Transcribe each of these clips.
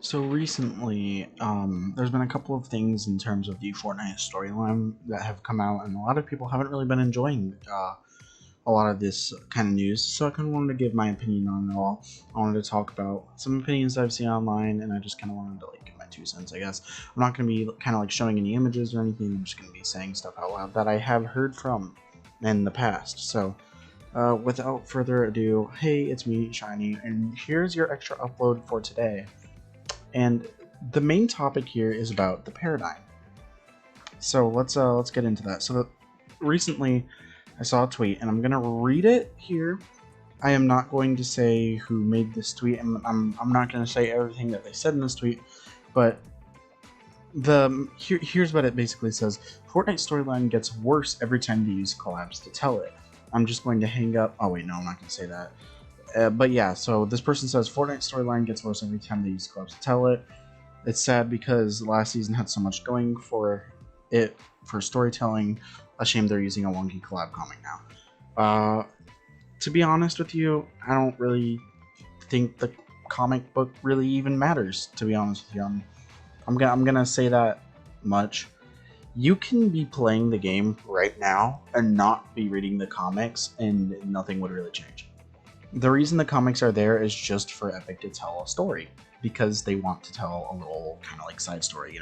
So recently, there's been a couple of things in terms of the Fortnite storyline that have come out, and a lot of people haven't really been enjoying a lot of this kind of news. So I kind of wanted to give my opinion on it all. I wanted to talk about some opinions I've seen online, and I just kind of wanted to give my 2 cents. I guess I'm not going to be kind of showing any images or anything. I'm just going to be saying stuff out loud that I have heard from in the past. So. Without further ado, hey, it's me, Shiny, and here's your extra upload for today. And the main topic here is about the paradigm. So let's get into that. Recently I saw a tweet, and I'm gonna read it here. I am not going to say who made this tweet, and I'm not gonna say everything that they said in this tweet, but here's what it basically says: Fortnite storyline gets worse every time they use collabs to tell it. I'm just going to hang up. Oh wait, no, I'm not gonna say that. But yeah, so this person says Fortnite storyline gets worse every time they use collabs to tell it. It's sad because last season had so much going for it for storytelling. A shame they're using a wonky collab comic now. To be honest with you, I don't really think the comic book really even matters. To be honest with you, I'm gonna say that much. You can be playing the game right now and not be reading the comics, and nothing would really change. The reason the comics are there is just for Epic to tell a story, because they want to tell a little kind of side story,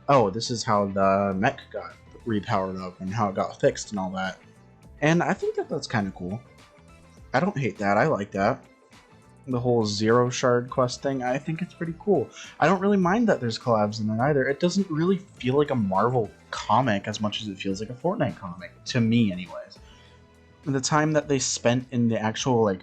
oh, this is how the mech got repowered up and how it got fixed and all that. And I think that that's kind of cool. I don't hate that. I like that. The whole Zero Shard quest thing, I think it's pretty cool. I don't really mind that there's collabs in it either. It doesn't really feel like a Marvel comic as much as it feels like a Fortnite comic, to me anyways. The time that they spent in the actual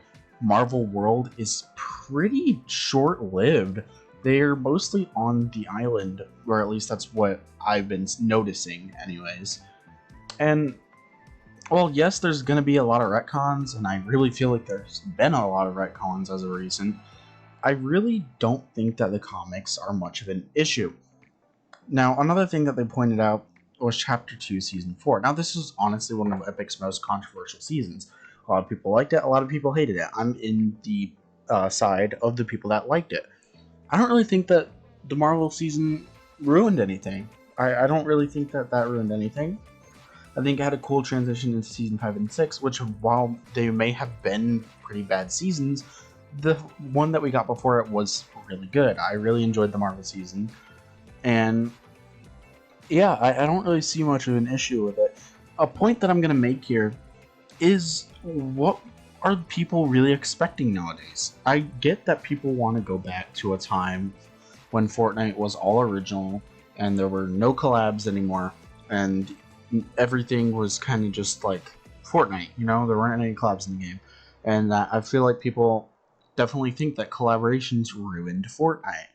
Marvel world is pretty short-lived. They're mostly on the island, or at least that's what I've been noticing anyways. And well, yes, there's gonna be a lot of retcons, and I really feel like there's been a lot of retcons as of recent. I really don't think that the comics are much of an issue. Now, another thing that they pointed out was Chapter 2, Season 4. Now, this is honestly one of Epic's most controversial seasons. A lot of people liked it, a lot of people hated it. I'm in the side of the people that liked it. I don't really think that the Marvel season ruined anything. I don't really think that ruined anything. I think it had a cool transition into Season 5 and 6, which, while they may have been pretty bad seasons, the one that we got before it was really good. I really enjoyed the Marvel season. And yeah, I don't really see much of an issue with it. A point that I'm going to make here is, what are people really expecting nowadays? I get that people want to go back to a time when Fortnite was all original and there were no collabs anymore, and everything was kind of just like Fortnite, there weren't any collabs in the game. And I feel like people definitely think that collaborations ruined Fortnite.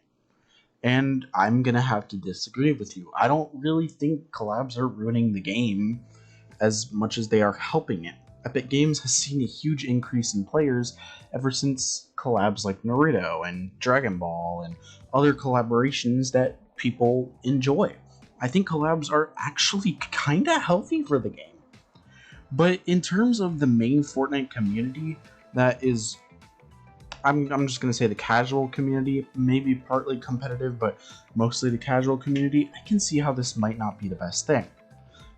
And I'm gonna have to disagree with you. I don't really think collabs are ruining the game as much as they are helping it. Epic Games has seen a huge increase in players ever since collabs like Naruto and Dragon Ball and other collaborations that people enjoy. I think collabs are actually kinda healthy for the game. But in terms of the main Fortnite community, that is, I'm just going to say the casual community, maybe partly competitive, but mostly the casual community, I can see how this might not be the best thing.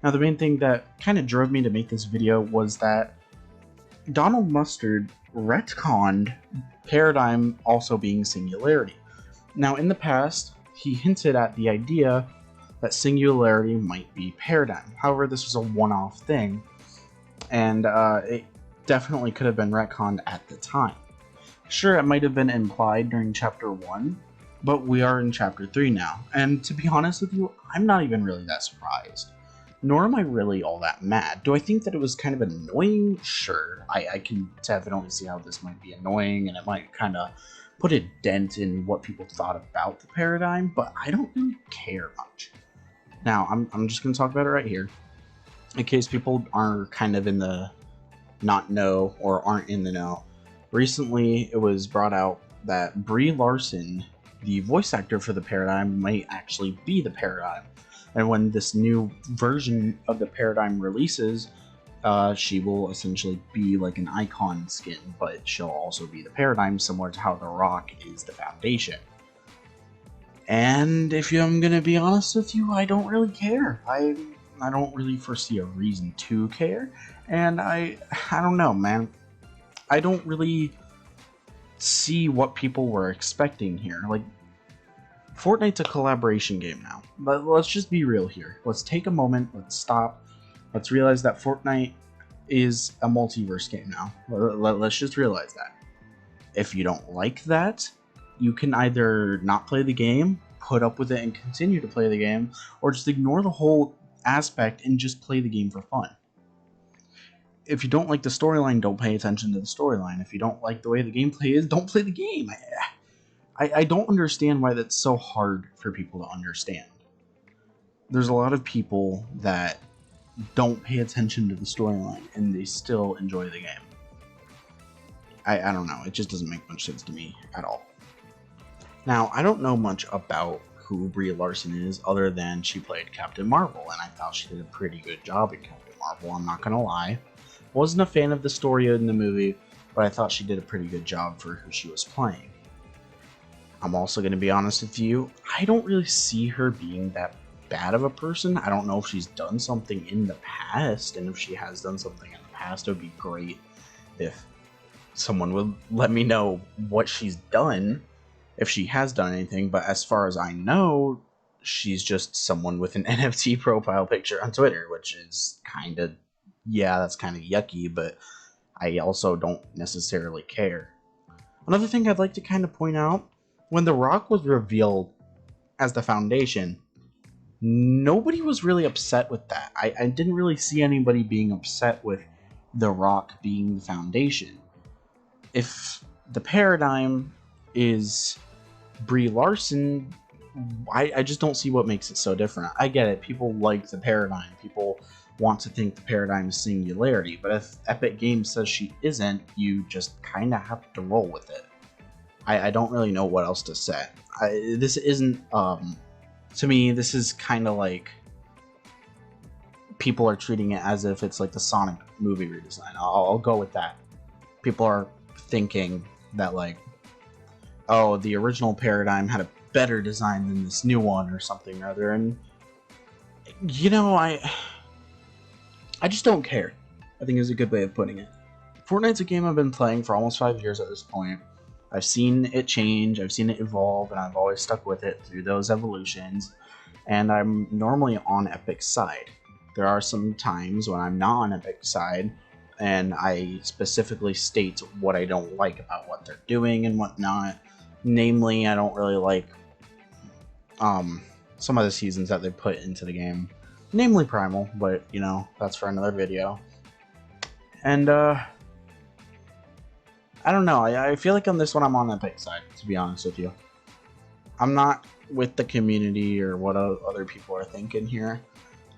Now, the main thing that kind of drove me to make this video was that Donald Mustard retconned Paradigm also being Singularity. Now, in the past, he hinted at the idea that Singularity might be Paradigm. However, this was a one-off thing, and it definitely could have been retconned at the time. Sure, it might have been implied during Chapter 1, but we are in Chapter 3 now, and to be honest with you, I'm not even really that surprised. Nor am I really all that mad. Do I think that it was kind of annoying? Sure, I can definitely see how this might be annoying, and it might kind of put a dent in what people thought about the Paradigm, but I don't really care much. Now, I'm just going to talk about it right here, in case people are kind of in the not know or aren't in the know. Recently, it was brought out that Brie Larson, the voice actor for the Paradigm, might actually be the Paradigm. And when this new version of the Paradigm releases, she will essentially be like an icon skin, but she'll also be the Paradigm, similar to how The Rock is the Foundation. And if I'm gonna be honest with you, I don't really care. I don't really foresee a reason to care, and I don't know, man. I don't really see what people were expecting here. Like, Fortnite's a collaboration game now, but let's just be real here. Let's take a moment. Let's stop. Let's realize that Fortnite is a multiverse game now. Let's just realize that. If you don't like that, you can either not play the game, put up with it and continue to play the game, or just ignore the whole aspect and just play the game for fun. If you don't like the storyline, don't pay attention to the storyline. If you don't like the way the gameplay is, don't play the game. I don't understand why that's so hard for people to understand. There's a lot of people that don't pay attention to the storyline and they still enjoy the game. I don't know, it just doesn't make much sense to me at all. Now, I don't know much about who Brie Larson is other than she played Captain Marvel, and I thought she did a pretty good job in Captain Marvel, I'm not gonna lie. Wasn't a fan of the story in the movie, but I thought she did a pretty good job for who she was playing. I'm also going to be honest with you, I don't really see her being that bad of a person. I don't know if she's done something in the past, and if she has done something in the past, it would be great if someone would let me know what she's done, if she has done anything. But as far as I know, she's just someone with an NFT profile picture on Twitter, which is kind of, yeah, that's kind of yucky, but I also don't necessarily care. Another thing I'd like to kind of point out, when The Rock was revealed as the Foundation, nobody was really upset with that. I didn't really see anybody being upset with The Rock being the Foundation. If the paradigm is Brie Larson, I just don't see what makes it so different. I get it, people like the paradigm, people want to think the paradigm is singularity, but if Epic Games says she isn't, you just kind of have to roll with it. I don't really know what else to say. This isn't, to me, this is kind of like people are treating it as if it's like the Sonic movie redesign. I'll go with that. People are thinking that, like, oh, the original paradigm had a better design than this new one or something or other, and, you know, I just don't care, I think is a good way of putting it. Fortnite's a game I've been playing for almost 5 years at this point. I've seen it change, I've seen it evolve, and I've always stuck with it through those evolutions, and I'm normally on Epic's side. There are some times when I'm not on Epic's side, and I specifically state what I don't like about what they're doing and whatnot. Namely, I don't really like some of the seasons that they put into the game. Namely Primal, but, you know, that's for another video. And, I don't know, I feel like on this one I'm on Epic's side, to be honest with you. I'm not with the community or what other people are thinking here.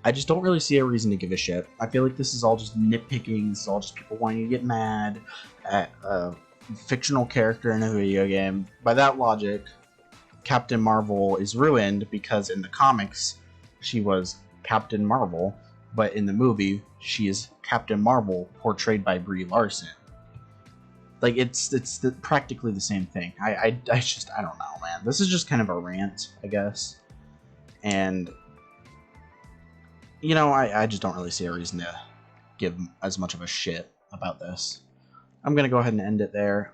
I just don't really see a reason to give a shit. I feel like this is all just nitpicking, this is all just people wanting to get mad at a fictional character in a video game. By that logic, Captain Marvel is ruined because in the comics, she was Captain Marvel, but in the movie, she is Captain Marvel portrayed by Brie Larson. Like, it's practically the same thing. I don't know, man. This is just kind of a rant, I guess. And, you know, I just don't really see a reason to give as much of a shit about this. I'm going to go ahead and end it there.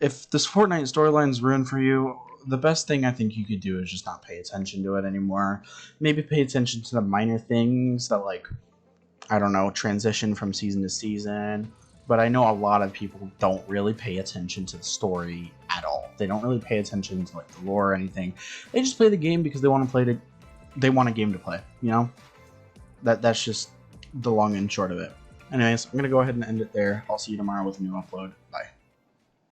If this Fortnite storyline's ruined for you, the best thing I think you could do is just not pay attention to it anymore. Maybe pay attention to the minor things that, like, I don't know, transition from season to season. But I know a lot of people don't really pay attention to the story at all. They don't really pay attention to, like, the lore or anything. They just play the game because they want to play it. They want a game to play, you know? That's just the long and short of it. Anyways, I'm going to go ahead and end it there. I'll see you tomorrow with a new upload.